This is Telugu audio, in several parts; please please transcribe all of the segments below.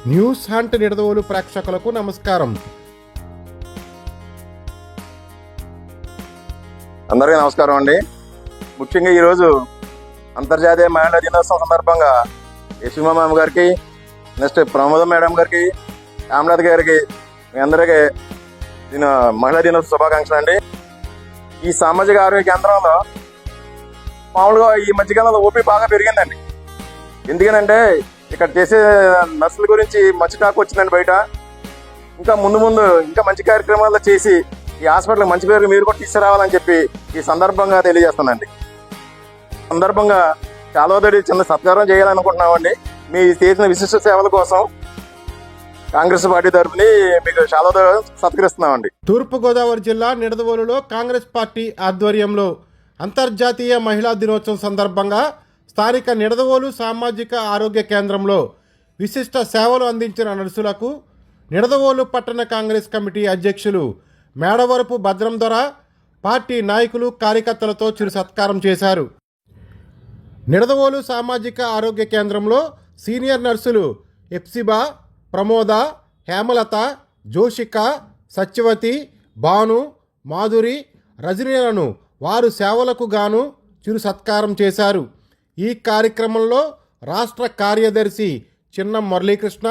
న్యూస్ హంట్ నిడదవోలు ప్రేక్షకులకు నమస్కారం. అందరికీ నమస్కారం అండి. ముఖ్యంగా ఈరోజు అంతర్జాతీయ మహిళా దినోత్సవం సందర్భంగా యశోమ మ్యామ్ గారికి, నెక్స్ట్ ప్రమోదం మేడం గారికి, రామనాథ్ గారికి, మీ అందరికీ నేను మహిళా దినోత్సవ శుభాకాంక్షలు అండి. ఈ సామాజిక ఆరోగ్య కేంద్రంలో మామూలుగా ఈ మధ్యకాలంలో ఓపీ బాగా పెరిగిందండి. ఎందుకనంటే ఇక్కడ చేసే నర్సుల గురించి మంచి టాక్ వచ్చిందండి బయట. ఇంకా ముందు ఇంకా మంచి కార్యక్రమాలు చేసి ఈ హాస్పిటల్కి మంచి పేరు మీరు కూడా తీసుకురావాలని చెప్పి ఈ సందర్భంగా తెలియజేస్తానండి. సందర్భంగా చాలాదడి చిన్న సత్కారం చేయాలనుకుంటున్నామండి. మీ చేసిన విశిష్ట సేవల కోసం కాంగ్రెస్ పార్టీ తరఫుని మీకు చాలా సత్కరిస్తున్నామండి. తూర్పుగోదావరి జిల్లా నిడదవోలులో కాంగ్రెస్ పార్టీ ఆధ్వర్యంలో అంతర్జాతీయ మహిళా దినోత్సవం సందర్భంగా స్థానిక నిడదవోలు సామాజిక ఆరోగ్య కేంద్రంలో విశిష్ట సేవలు అందించిన నర్సులకు నిడదవోలు పట్టణ కాంగ్రెస్ కమిటీ అధ్యక్షులు మేడవరపు భద్రం దొర, పార్టీ నాయకులు, కార్యకర్తలతో చిరు సత్కారం చేశారు. నిడదవోలు సామాజిక ఆరోగ్య కేంద్రంలో సీనియర్ నర్సులు ఎప్సిబా, ప్రమోద, హేమలత, జోషిక, సత్యవతి, భాను, మాధురి, రజనీలను వారు సేవలకు గాను చిరు సత్కారం చేశారు. ఈ కార్యక్రమంలో రాష్ట్ర కార్యదర్శి చిన్న మురళీకృష్ణ,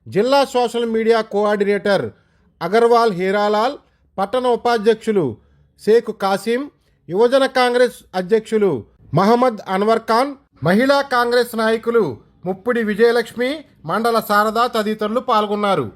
జిల్లా social media coordinator Agarwal Hiralal, పట్టణ ఉపాధ్యక్షులు షేక్ కాసిం, యువజన కాంగ్రెస్ అధ్యక్షులు మహమ్మద్ అన్వర్ ఖాన్, మహిళా కాంగ్రెస్ నాయకులు ముప్పిడి విజయలక్ష్మి, మండల శారద తదితరులు పాల్గొన్నారు.